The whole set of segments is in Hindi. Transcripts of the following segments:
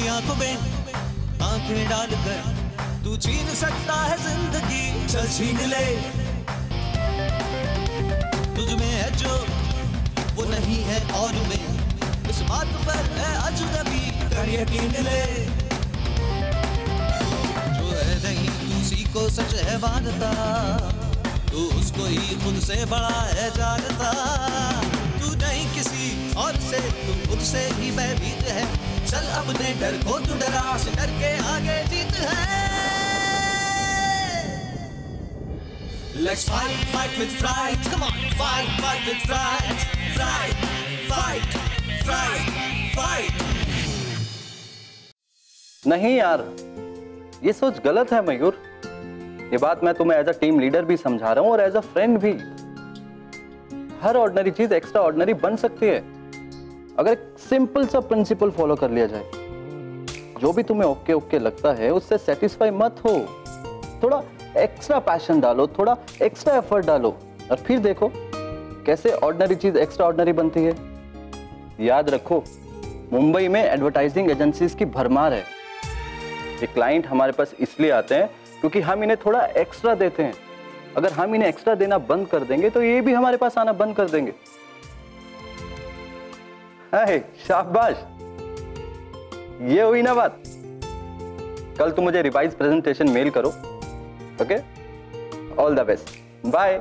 मेरी आंखों में आंखें डालकर तू छीन सकता है जिंदगी, चल छीन ले। तुझ में है जो वो नहीं है और में, इस बात पर है अजनबी, कर यकीन ले। जो है नहीं दूसरी को सच है मानता, तू उसको ही खुद से बड़ा है जानता। तू नहीं किसी और से, तू खुद से ही भयभीत है। चल अपने डर को तू डरा से डर के आगे जीत है। Let's fight, fight with pride. Come on, fight, fight with pride. Fight, fight, fight, fight. नहीं यार, ये सोच गलत है मयूर। ये बात मैं तुम्हें एज अ टीम लीडर भी समझा रहा हूँ और एज अ फ्रेंड भी। हर ऑर्डिनरी चीज एक्स्ट्रा ऑर्डिनरी बन सकती है अगर एक सिंपल सा प्रिंसिपल फॉलो कर लिया जाए। जो भी तुम्हें ओके ओके लगता है उससे सेटिस्फाई मत हो, थोड़ा एक्स्ट्रा पैशन डालो, थोड़ा एक्स्ट्रा एफर्ट डालो और फिर देखो कैसे ऑर्डिनरी चीज एक्स्ट्रा ऑर्डिनरी बनती है। याद रखो, मुंबई में एडवर्टाइजिंग एजेंसीज की भरमार है। ये क्लाइंट हमारे पास इसलिए आते हैं क्योंकि हम इन्हें थोड़ा एक्स्ट्रा देते हैं। अगर हम इन्हें एक्स्ट्रा देना बंद कर देंगे तो ये भी हमारे पास आना बंद कर देंगे। शाबाश, ये हुई ना बात। कल तुम मुझे रिवाइज प्रेजेंटेशन मेल करो। Okay, all the best, bye.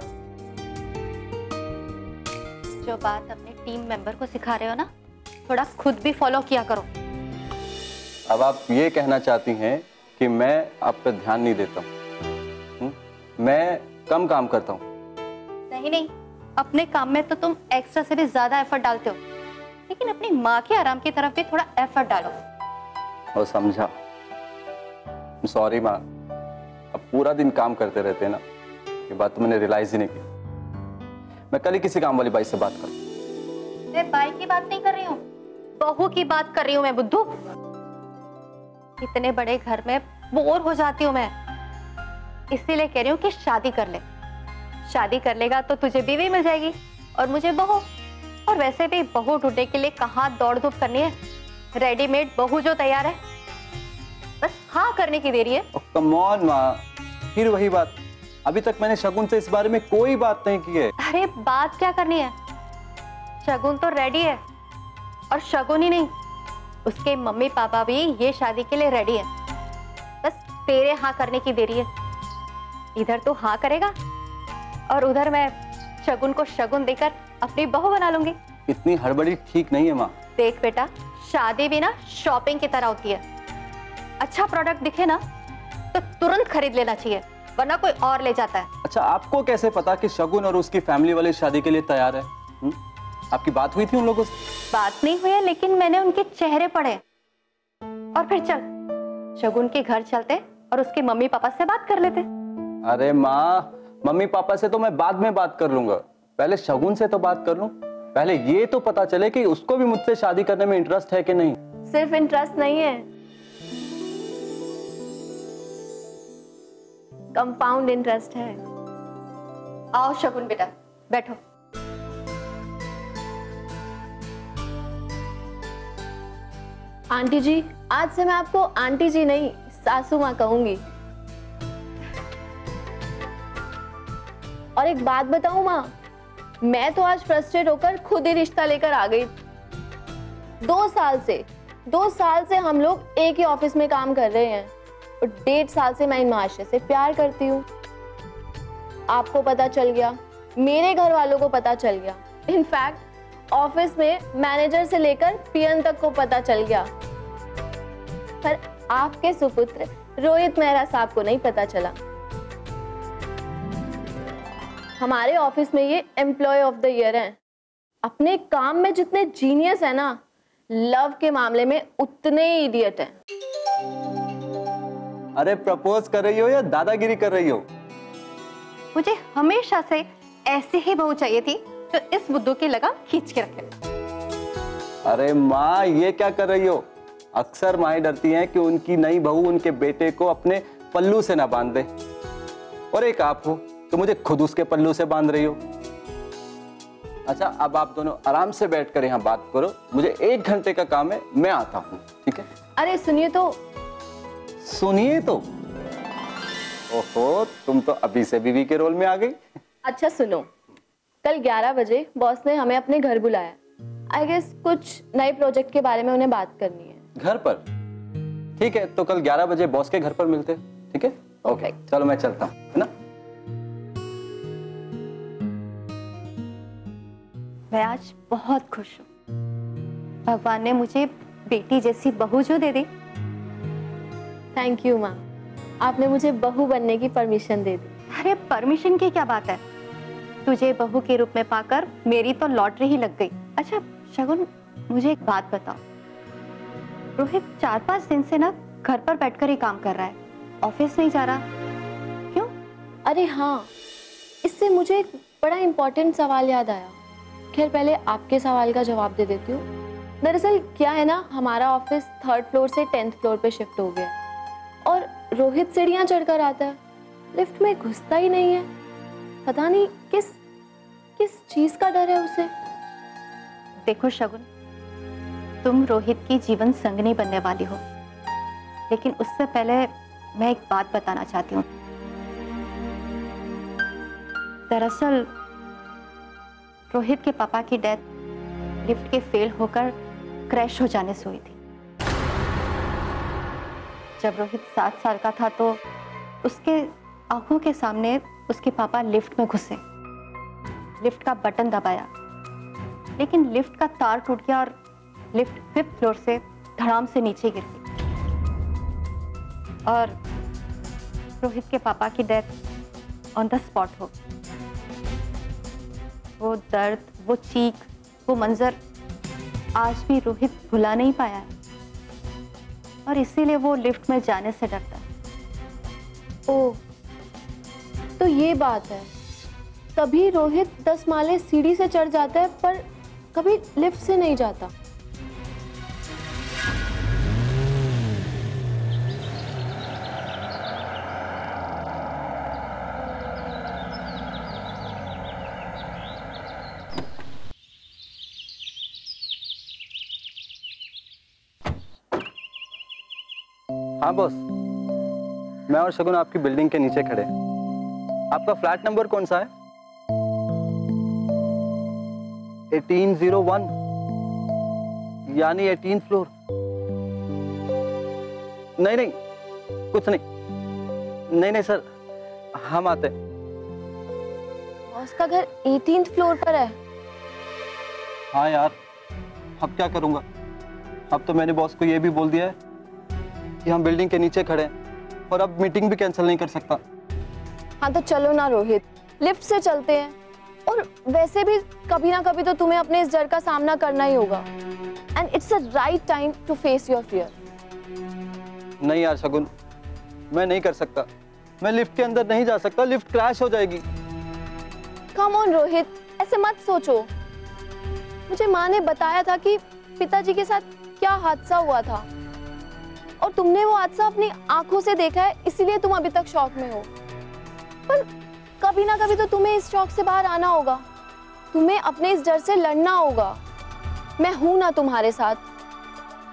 जो बात अपने टीम मेंबर को सिखा रहे हो ना, थोड़ा खुद भी फॉलो किया करो। अब आप ये कहना चाहती हैं कि मैं आप पे ध्यान नहीं देता हूँ, मैं कम काम करता हूँ? नहीं, अपने काम में तो तुम एक्स्ट्रा से भी ज्यादा एफर्ट डालते हो, लेकिन अपनी माँ के आराम की तरफ भी थोड़ा एफर्ट डालो। और समझा। सॉरी माँ, अब पूरा दिन काम करते रहते हैं ना, ये बात तो मैंने रियलाइज ही नहीं की। मैं कल ही किसी काम वाली बाई से बात करूँ। मैं बाई की बात नहीं कर रही हूँ, बहू की बात कर रही हूँ मैं बुद्धू। इतने बड़े घर में बोर हो जाती हूँ मैं, इसीलिए कह रही हूँ कि शादी कर ले। शादी कर लेगा तो तुझे बीवी मिल जाएगी और मुझे बहू। और वैसे भी बहू ढूंढने के लिए कहाँ दौड़ धूप करनी है, रेडीमेड बहू जो तैयार है, बस हाँ करने की देरी है। कम ऑन माँ, फिर वही बात। अभी तक मैंने शगुन से इस बारे में कोई बात नहीं की है। अरे बात क्या करनी है, शगुन तो रेडी है। और शगुन ही नहीं, उसके मम्मी पापा भी ये शादी के लिए रेडी है। बस तेरे हाँ करने की देरी है। इधर तो हाँ करेगा और उधर मैं शगुन को शगुन देकर अपनी बहू बना लूंगी। इतनी हड़बड़ी ठीक नहीं है माँ। देख बेटा, शादी भी ना शॉपिंग की तरह होती है। अच्छा प्रोडक्ट दिखे ना तो तुरंत खरीद लेना चाहिए, वरना कोई और ले जाता है। अच्छा, आपको कैसे पता कि शगुन और उसकी फैमिली वाले शादी के लिए तैयार है? आपकी बात हुई थी उन लोगों से? बात नहीं हुई है, लेकिन मैंने उनके चेहरे पढ़े। और फिर चल शगुन के घर चलते और उसके मम्मी पापा से बात कर लेते। अरे माँ, मम्मी पापा से तो मैं बाद में बात कर लूंगा, पहले शगुन से तो बात कर लूं। पहले ये तो पता चले कि उसको भी मुझसे शादी करने में इंटरेस्ट है कि नहीं। सिर्फ इंटरेस्ट नहीं है, कंपाउंड इंटरेस्ट है। आओ शगुन बेटा, बैठो। आंटी जी, आज से मैं आपको आंटी जी नहीं सासू माँ कहूंगी। और एक बात बताऊं माँ, मैं तो आज फ्रस्ट्रेट होकर खुद ही रिश्ता लेकर आ गई। 2 साल से हम लोग एक ही ऑफिस में काम कर रहे हैं और 1.5 साल से मैं इन माशरे से प्यार करती हूँ। आपको पता चल गया, मेरे घर वालों को पता चल गया, इनफैक्ट ऑफिस में मैनेजर से लेकर पीएन तक को पता चल गया, पर आपके सुपुत्र रोहित मेहरा साहब को नहीं पता चला। हमारे ऑफिस में ये एम्प्लॉय ऑफ द ईयर हैं। अपने काम में जितने जीनियस है ना, लव के मामले में उतने ही इडियट हैं। अरे प्रपोज कर रही हो या दादागिरी कर रही हो? मुझे हमेशा से ऐसी ही बहू चाहिए थी जो इस बुद्धू की लगाम खींच के रखे। अरे माँ, ये क्या कर रही हो? अक्सर माएं डरती हैं कि उनकी नई बहू उनके बेटे को अपने पल्लू से ना बांध दे, और एक आप हो तो मुझे खुद उसके पल्लू से बांध रही हो। अच्छा, अब आप दोनों आराम से बैठकर यहाँ बात करो, मुझे 1 घंटे का काम है, मैं आता हूँ, ठीक है? अरे सुनिए तो। सुनिए तो? ओहो, तुम तो अभी से बीवी के रोल में आ गई। अच्छा सुनो, कल 11 बजे बॉस ने हमें अपने घर बुलाया। आई गेस कुछ नए प्रोजेक्ट के बारे में उन्हें बात करनी है। घर पर? ठीक है, तो कल 11 बजे बॉस के घर पर मिलते हैं, ठीक है? ओके, चलो मैं चलता हूँ, है ना? मैं आज बहुत खुश हूँ। भगवान ने मुझे बेटी जैसी बहू जो दे दी। थैंक यू माँ, आपने मुझे बहू बनने की परमिशन दे दी। अरे परमिशन की क्या बात है, तुझे बहू के रूप में पाकर मेरी तो लॉटरी ही लग गई। अच्छा शगुन, मुझे एक बात बताओ, रोहित 4-5 दिन से ना घर पर बैठकर ही काम कर रहा है, ऑफिस नहीं जा रहा, क्यों? अरे हाँ, इससे मुझे एक बड़ा इंपॉर्टेंट सवाल याद आया। खैर पहले आपके सवाल का जवाब दे देती हूँ। दरअसल क्या है ना, हमारा ऑफिस 3rd फ्लोर से 10th फ्लोर पे शिफ्ट हो गया और रोहित सीढ़ियाँ चढ़कर आता है, लिफ्ट में घुसता ही नहीं है। पता नहीं किस चीज का डर है उसे। देखो शगुन, तुम रोहित की जीवन संगनी बनने वाली हो, लेकिन उससे पहले मैं एक बात बताना चाहती हूँ। दरअसल रोहित के पापा की डेथ लिफ्ट के फेल होकर क्रैश हो जाने से हुई थी। जब रोहित 7 साल का था तो उसके आंखों के सामने उसके पापा लिफ्ट में घुसे, लिफ्ट का बटन दबाया, लेकिन लिफ्ट का तार टूट गया और लिफ्ट 5th फ्लोर से धड़ाम से नीचे गिर गई और रोहित के पापा की डेथ ऑन द स्पॉट हो गई। वो दर्द, वो चीख, वो मंजर आज भी रोहित भुला नहीं पाया है और इसीलिए वो लिफ्ट में जाने से डरता है। ओह, तो ये बात है, तभी रोहित 10 माले सीढ़ी से चढ़ जाता है पर कभी लिफ्ट से नहीं जाता। हाँ बॉस, मैं और शगुन आपकी बिल्डिंग के नीचे खड़े। आपका फ्लैट नंबर कौन सा है? 1801, यानी 18th फ्लोर। नहीं, कुछ नहीं सर, हम आते हैं। बॉस का घर 18th फ्लोर पर है। हाँ यार, अब क्या करूंगा? अब तो मैंने बॉस को ये भी बोल दिया है कि हम बिल्डिंग के नीचे खड़े हैं और अब मीटिंग भी कैंसिल नहीं कर सकता। हाँ तो चलो ना रोहित, लिफ्ट से चलते हैं। और वैसे भी कभी ना कभी तो तुम्हें अपने इस डर का सामना करना ही होगा। And it's a right time to face your fear. नहीं यार शगुन, मैं नहीं कर सकता। मैं लिफ्ट के अंदर नहीं जा सकता, लिफ्ट क्रैश हो जाएगी। कम ऑन रोहित, ऐसे मत सोचो। मुझे माँ ने बताया था कि पिताजी के साथ क्या हादसा हुआ था और तुमने वो हादसा अपनी आंखों से देखा है, इसीलिए तुम अभी तक शॉक में हो। पर कभी ना कभी तो तुम्हें इस शॉक से बाहर आना होगा, तुम्हें अपने इस डर से लड़ना होगा। मैं हूं ना तुम्हारे साथ,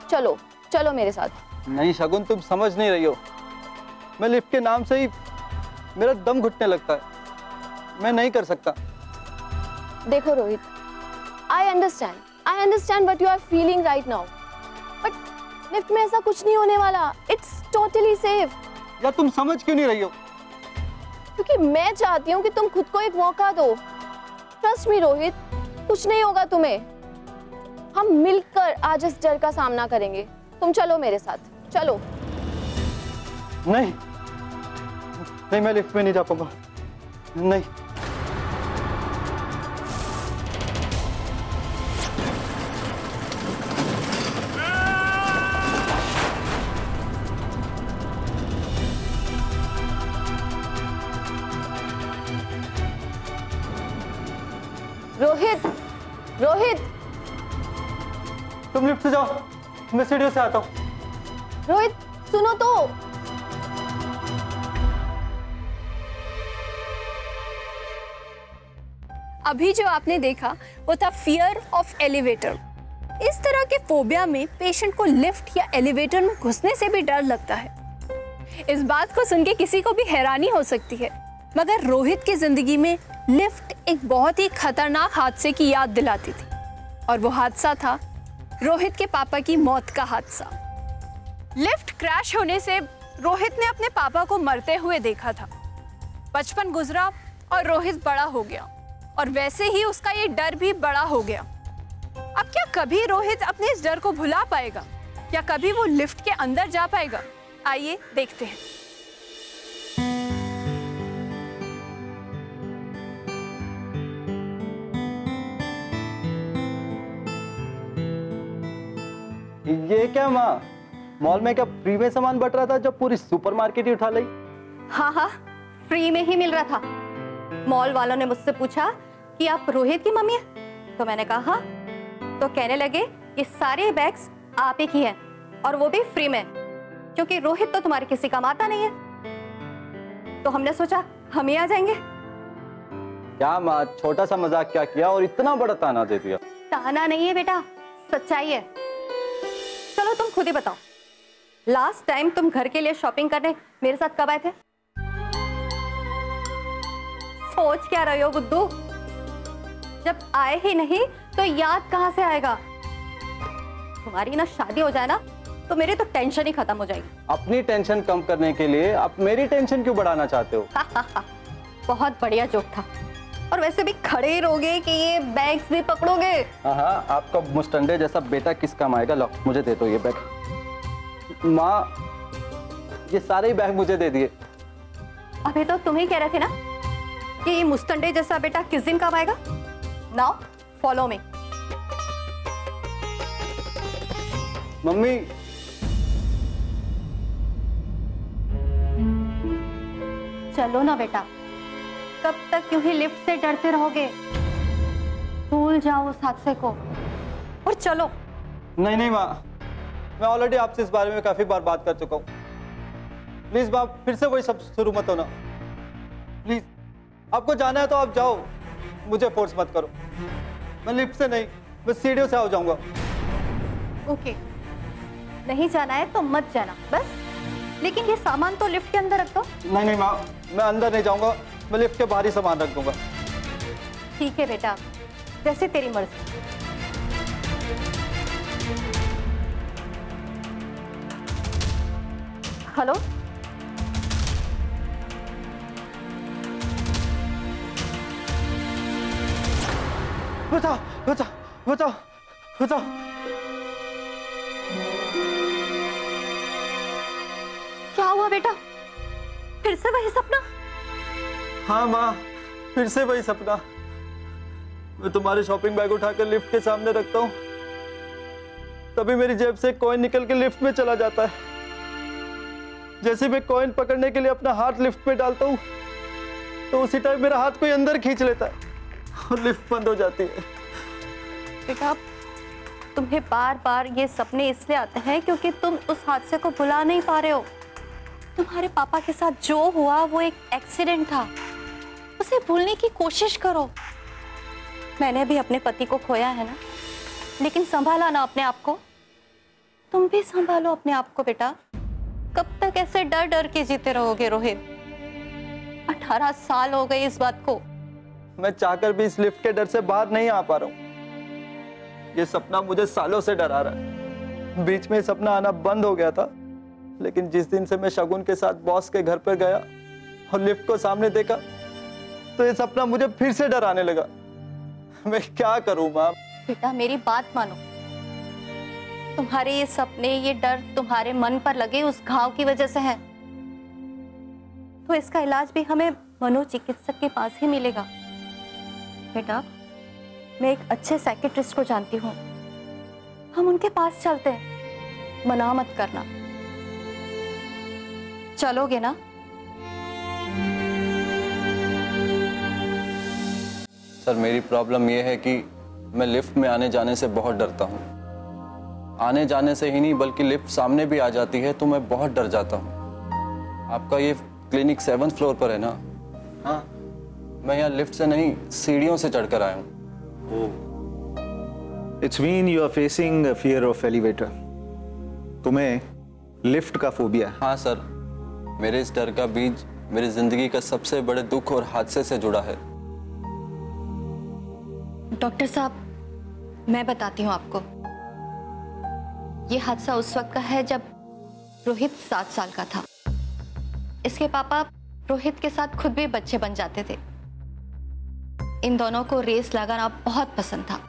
चलो चलो मेरे साथ। नहीं शगुन, तुम समझ नहीं रही हो। मैं लिफ्ट के नाम से ही मेरा दम घुटने लगता है, मैं नहीं कर सकता। देखो Rohit, I understand what you are feeling right now, but lift में ऐसा कुछ नहीं होने वाला। It's totally safe. यार तुम समझ क्यों नहीं रही हो? क्योंकि मैं चाहती हूँ कि तुम खुद को एक मौका दो। ट्रस्ट मी रोहित, कुछ नहीं होगा तुम्हें। हम मिलकर आज इस डर का सामना करेंगे। तुम चलो मेरे साथ, चलो। नहीं, मैं लिफ्ट में नहीं जा पाऊंगा। नहीं। रोहित, रोहित, तुम लिफ्ट से जाओ, मैं सीढ़ियों से आता हूँ। रोहित सुनो तो। अभी जो आपने देखा वो था फियर ऑफ एलिवेटर। इस तरह के फोबिया में पेशेंट को लिफ्ट या एलिवेटर में घुसने से भी डर लगता है। इस बात को सुन के किसी को भी हैरानी हो सकती है, मगर रोहित की जिंदगी में लिफ्ट एक बहुत ही खतरनाक हादसे की याद दिलाती थी, और वो हादसा था रोहित के पापा की मौत का हादसा। लिफ्ट क्रैश होने से रोहित ने अपने पापा को मरते हुए देखा था। बचपन गुजरा और रोहित बड़ा हो गया, और वैसे ही उसका ये डर भी बड़ा हो गया। अब क्या कभी रोहित अपने इस डर को भुला पाएगा, या कभी वो लिफ्ट के अंदर जा पाएगा? आइए देखते हैं। ये क्या माँ, मॉल में क्या फ्री में सामान बट रहा था जब पूरी सुपरमार्केट ही उठा ली? हाँ हाँ, फ्री में ही मिल रहा था। मॉल वालों ने मुझसे पूछा कि आप रोहित की मम्मी हैं? तो मैंने कहा हाँ। तो कहने लगे ये सारे बैग्स आप ही की हैं, और वो भी फ्री में, क्योंकि रोहित तो तुम्हारे किसी काम आता नहीं है। तो हमने सोचा हम ही आ जाएंगे। क्या माँ, छोटा सा मजाक क्या किया और इतना बड़ा ताना दे दिया? ताना नहीं है बेटा, सच्चाई है। चलो तुम खुद ही बताओ, लास्ट टाइम तुम घर के लिए शॉपिंग करने मेरे साथ कब आए थे? सोच क्या रहे हो बुद्धू? जब आए ही नहीं तो याद कहां से आएगा? तुम्हारी ना शादी हो जाए ना तो मेरी तो टेंशन ही खत्म हो जाएगी। अपनी टेंशन कम करने के लिए आप मेरी टेंशन क्यों बढ़ाना चाहते हो? बहुत बढ़िया जोक था। और वैसे भी खड़े ही रहोगे कि ये बैग्स भी पकड़ोगे? हाँ, आपका मुस्टंडे जैसा बेटा किस काम आएगा? लो मुझे दे दो ये बैग। माँ, ये सारे बैग मुझे दे दिए। अभी तो तुम ही कह रहे थे ना कि ये मुस्तंडे जैसा बेटा किस दिन काम आएगा। Now follow me. मम्मी, चलो ना बेटा, कब तक यूं ही लिफ्ट से डरते रहोगे? भूल जाओ उस हादसे को और चलो। नहीं नहीं माँ, मैं ऑलरेडी आपसे इस बारे में काफी बार बात कर चुका हूँ। प्लीज माँ, फिर से वही सब शुरू मत होना प्लीज। आपको जाना है तो आप जाओ, मुझे फोर्स मत करो। मैं लिफ्ट से नहीं, मैं सीढ़ियों से आ जाऊंगा। ओके, नहीं जाना है तो मत जाना बस। लेकिन ये सामान तो लिफ्ट के अंदर रख दो। नहीं नहीं माँ, मैं अंदर नहीं जाऊंगा, मैं लिफ्ट के बाहर ही सामान रख दूंगा। ठीक है बेटा, जैसे तेरी मर्जी। हेलो, बचाओ बचाओ बचाओ बचाओ। क्या हुआ बेटा? फिर से वही सपना? हाँ माँ, फिर से वही सपना। मैं तुम्हारे शॉपिंग बैग उठाकर लिफ्ट के सामने रखता हूँ, तभी मेरी जेब से कॉइन निकल के लिफ्ट में चला जाता है। जैसे मैं कॉइन पकड़ने के लिए अपना हाथ लिफ्ट में डालता हूँ तो उसी टाइम मेरा हाथ कोई अंदर खींच लेता है और लिफ्ट बंद हो जाती है। बेटा, तुम्हें बार बार ये सपने इसलिए आते हैं क्योंकि तुम उस हादसे को भुला नहीं पा रहे हो। तुम्हारे पापा के साथ जो हुआ वो एक एक्सीडेंट था, उसे भूलने की कोशिश करो। मैंने भी अपने पति को खोया है ना, लेकिन संभाला ना अपने आप को। तुम भी संभालो अपने आप को बेटा। कब तक ऐसे डर डर के जीते रहोगे रोहित? 18 साल हो गए इस बात को। मैं चाहकर भी इस लिफ्ट के डर से बाहर नहीं आ पा रहा हूँ। ये सपना मुझे सालों से डरा रहा है। बीच में सपना आना बंद हो गया था, लेकिन जिस दिन से मैं शगुन के साथ बॉस के घर पर गया और लिफ्ट को सामने देखा तो ये सपना मुझे फिर से डराने लगा। मैं क्या करूं माँ? बेटा मेरी बात मानो। तुम्हारे ये सपने, ये डर तुम्हारे मन पर लगे उस घाव की वजह से है। तो इसका इलाज भी हमें मनोचिकित्सक के पास ही मिलेगा। बेटा, मैं एक अच्छे साइकियाट्रिस्ट को जानती हूँ, हम उनके पास चलते हैं। मना मत करना, चलोगे ना? सर, मेरी प्रॉब्लम यह है कि मैं लिफ्ट में आने जाने से बहुत डरता हूँ। आने जाने से ही नहीं बल्कि लिफ्ट सामने भी आ जाती है तो मैं बहुत डर जाता हूँ। आपका ये क्लिनिक 7th फ्लोर पर है ना? हाँ, मैं यहाँ लिफ्ट से नहीं सीढ़ियों से चढ़कर आया हूँ। It's mean you are facing fear of elevator. तुम्हें लिफ्ट का फोबिया है। हाँ सर, मेरे इस डर का बीज मेरी जिंदगी का सबसे बड़े दुख और हादसे से जुड़ा है। डॉक्टर साहब, मैं बताती हूँ आपको। ये हादसा उस वक्त का है जब रोहित 7 साल का था। इसके पापा रोहित के साथ खुद भी बच्चे बन जाते थे। इन दोनों को रेस लगाना बहुत पसंद था।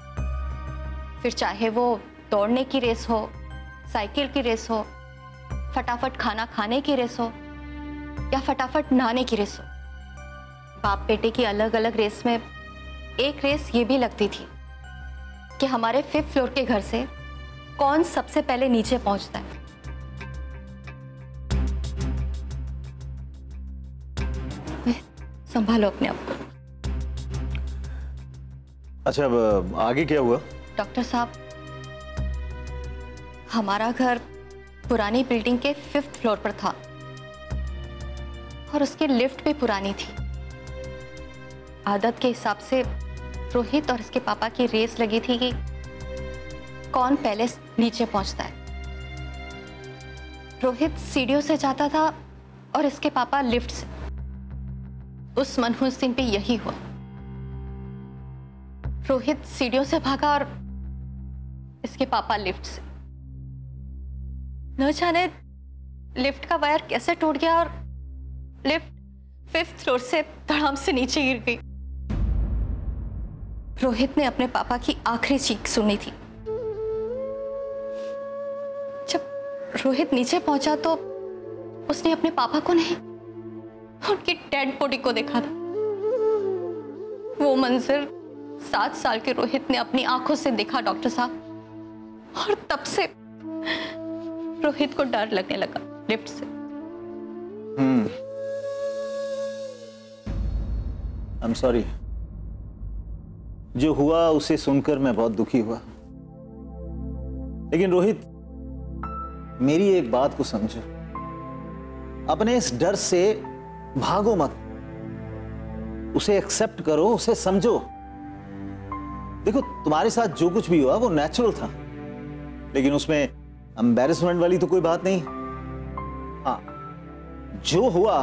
फिर चाहे वो दौड़ने की रेस हो, साइकिल की रेस हो, फटाफट खाना खाने की रेस हो या फटाफट नहाने की रेस हो। बाप बेटे की अलग अलग रेस में एक रेस ये भी लगती थी कि हमारे 5th फ्लोर के घर से कौन सबसे पहले नीचे पहुंचता है। संभालो अपने आप को। अच्छा, अब आगे क्या हुआ? डॉक्टर साहब, हमारा घर पुरानी बिल्डिंग के 5th फ्लोर पर था और उसकी लिफ्ट भी पुरानी थी। आदत के हिसाब से रोहित और इसके पापा की रेस लगी थी कि कौन पहले नीचे पहुंचता है। रोहित सीढ़ियों से जाता था और इसके पापा लिफ्ट से। उस मनहूस दिन पे यही हुआ। रोहित सीढ़ियों से भागा और इसके पापा लिफ्ट से। न जाने लिफ्ट का वायर कैसे टूट गया और लिफ्ट 5th फ्लोर से धड़ाम से नीचे गिर गई। रोहित ने अपने पापा की आखिरी चीख सुनी थी। जब रोहित नीचे पहुंचा तो उसने अपने पापा को नहीं, उनकी डेड बॉडी को देखा था। वो मंजर 7 साल के रोहित ने अपनी आंखों से देखा डॉक्टर साहब, और तब से रोहित को डर लगने लगा लिफ्ट से। I am sorry. जो हुआ उसे सुनकर मैं बहुत दुखी हुआ। लेकिन रोहित, मेरी एक बात को समझो। अपने इस डर से भागो मत, उसे एक्सेप्ट करो, उसे समझो। देखो, तुम्हारे साथ जो कुछ भी हुआ वो नेचुरल था, लेकिन उसमें एम्बैरेसमेंट वाली तो कोई बात नहीं। हाँ, जो हुआ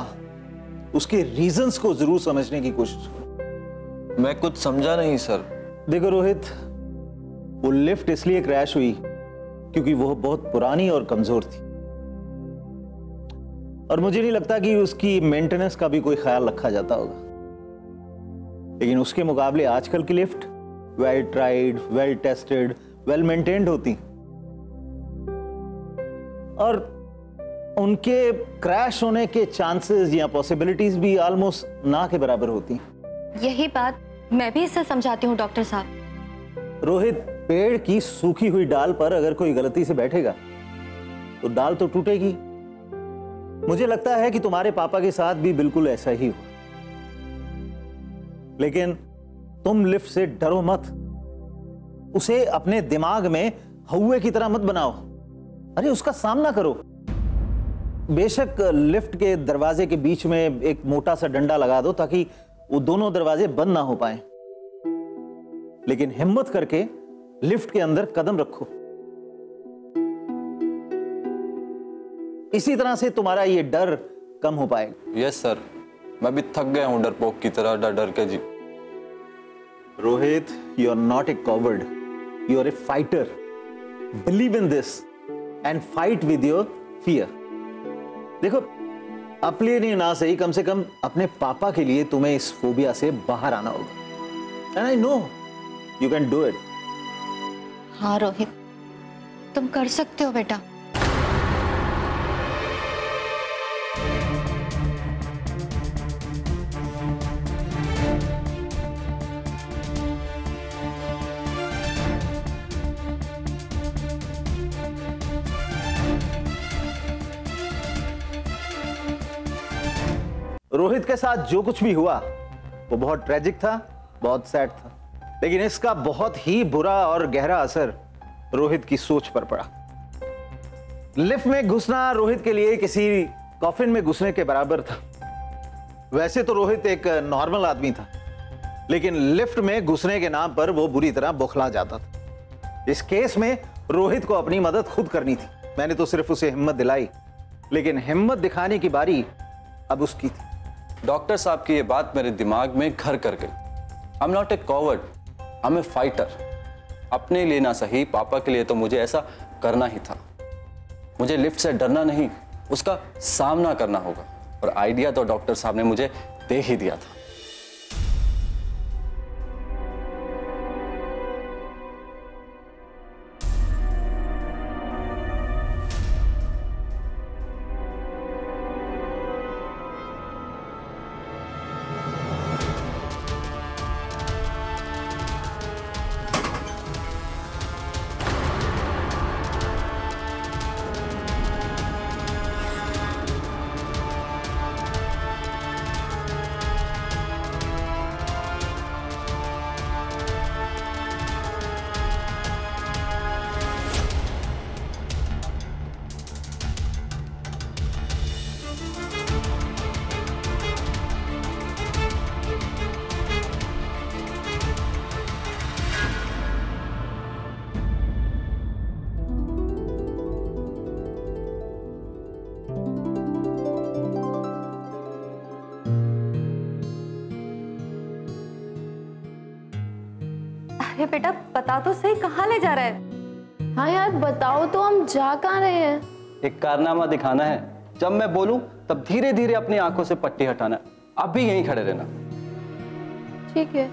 उसके रीजंस को जरूर समझने की कोशिश करो। मैं कुछ समझा नहीं सर। देखो रोहित, वो लिफ्ट इसलिए क्रैश हुई क्योंकि वो बहुत पुरानी और कमजोर थी, और मुझे नहीं लगता कि उसकी मेंटेनेंस का भी कोई ख्याल रखा जाता होगा। लेकिन उसके मुकाबले आजकल की lift well tried, well tested, well maintained होती, और उनके क्रैश होने के चांसेस या पॉसिबिलिटीज भी ऑलमोस्ट ना के बराबर होती। यही बात मैं भी इससे समझाती हूँ डॉक्टर साहब। रोहित, पेड़ की सूखी हुई डाल पर अगर कोई गलती से बैठेगा तो डाल तो टूटेगी। मुझे लगता है कि तुम्हारे पापा के साथ भी बिल्कुल ऐसा ही हुआ। लेकिन तुम लिफ्ट से डरो मत, उसे अपने दिमाग में हौवे की तरह मत बनाओ। अरे उसका सामना करो। बेशक लिफ्ट के दरवाजे के बीच में एक मोटा सा डंडा लगा दो ताकि वो दोनों दरवाजे बंद ना हो पाए, लेकिन हिम्मत करके लिफ्ट के अंदर कदम रखो। इसी तरह से तुम्हारा ये डर कम हो पाएगा। यस सर, मैं भी थक गया हूं डरपोक की तरह डर डर के जी। Rohit, you are not a coward, you are a fighter. Believe in this and fight with your fear. देखो, अपने लिए ना सही, कम से कम अपने पापा के लिए तुम्हें इस फोबिया से बाहर आना होगा। And I know you can do it. हाँ रोहित, तुम कर सकते हो बेटा। रोहित के साथ जो कुछ भी हुआ वो बहुत ट्रेजिक था, बहुत सैड था, लेकिन इसका बहुत ही बुरा और गहरा असर रोहित की सोच पर पड़ा। लिफ्ट में घुसना रोहित के लिए किसी कॉफिन में घुसने के बराबर था। वैसे तो रोहित एक नॉर्मल आदमी था, लेकिन लिफ्ट में घुसने के नाम पर वो बुरी तरह बौखला जाता था। इस केस में रोहित को अपनी मदद खुद करनी थी। मैंने तो सिर्फ उसे हिम्मत दिलाई, लेकिन हिम्मत दिखाने की बारी अब उसकी थी। डॉक्टर साहब की ये बात मेरे दिमाग में घर कर गई। I am not a coward, I am a fighter. अपने लिए ना सही, पापा के लिए तो मुझे ऐसा करना ही था। मुझे लिफ्ट से डरना नहीं, उसका सामना करना होगा। और आइडिया तो डॉक्टर साहब ने मुझे दे ही दिया था। अरे बेटा बता तो सही, कहाँ ले जा रहा है? हाँ यार बताओ तो, हम जा कहाँ रहे हैं? एक कारनामा दिखाना है। जब मैं बोलूं तब धीरे धीरे अपनी आंखों से पट्टी हटाना है। अब भी यहीं खड़े रहना। ठीक है।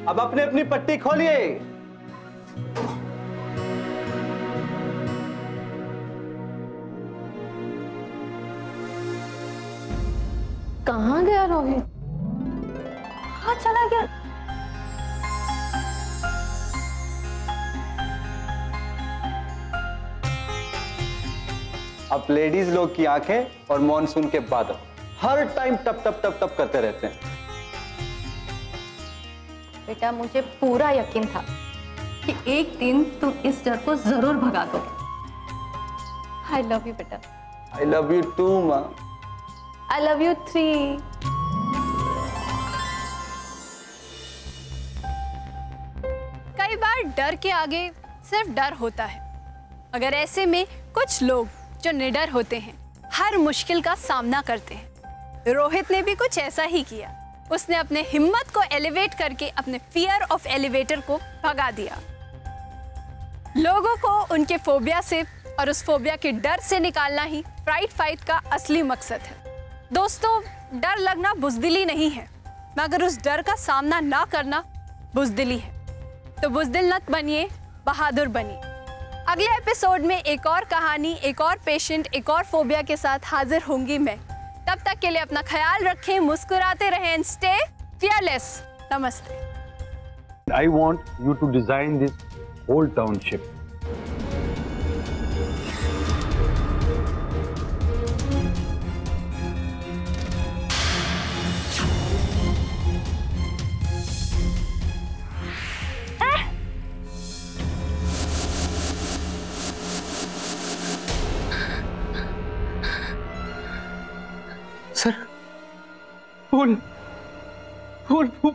अब अपनी अपनी पट्टी खोलिए। कहाँ गया रोहित? हाँ चला गया। अब लेडीज लोग की आंखें और मॉनसून के बादल हर टाइम टप टप टप टप करते रहते हैं। बेटा मुझे पूरा यकीन था कि एक दिन तुम इस डर को जरूर भगा दोगे। आई लव यू बेटा। आई लव यू टू माँ। I love you 3। कई बार डर के आगे सिर्फ डर होता है, मगर ऐसे में कुछ लोग जो निडर होते हैं हर मुश्किल का सामना करते हैं। रोहित ने भी कुछ ऐसा ही किया। उसने अपने हिम्मत को एलिवेट करके अपने फियर ऑफ एलिवेटर को भगा दिया। लोगों को उनके फोबिया से और उस फोबिया के डर से निकालना ही फ्राइट फाइट का असली मकसद है। दोस्तों, डर लगना बुज़दिली नहीं है, मगर उस डर का सामना ना करना बुज़दिली है। तो बुज़दिल मत बनिए, बहादुर बनिए। अगले एपिसोड में एक और कहानी, एक और पेशेंट, एक और फोबिया के साथ हाजिर होंगी मैं। तब तक के लिए अपना ख्याल रखें, मुस्कुराते रहें एंड स्टे फियरलेस। नमस्ते। I want you to design this whole township. सर, फूल फूल फूल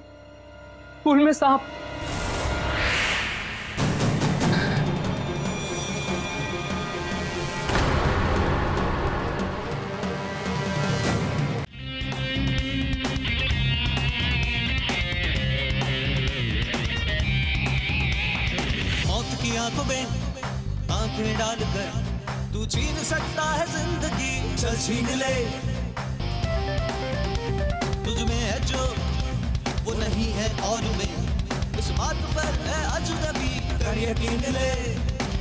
फूल में सांप। मौत की आंखों में आंखें डालकर तू छीन सकता है जिंदगी। चल छीन ले, तुझ में है जो वो नहीं है और में। इस बात पर है अजनबी, कर यकीन ले।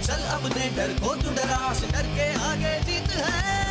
चल अपने डर को तू डरा से, डर के आगे जीत है।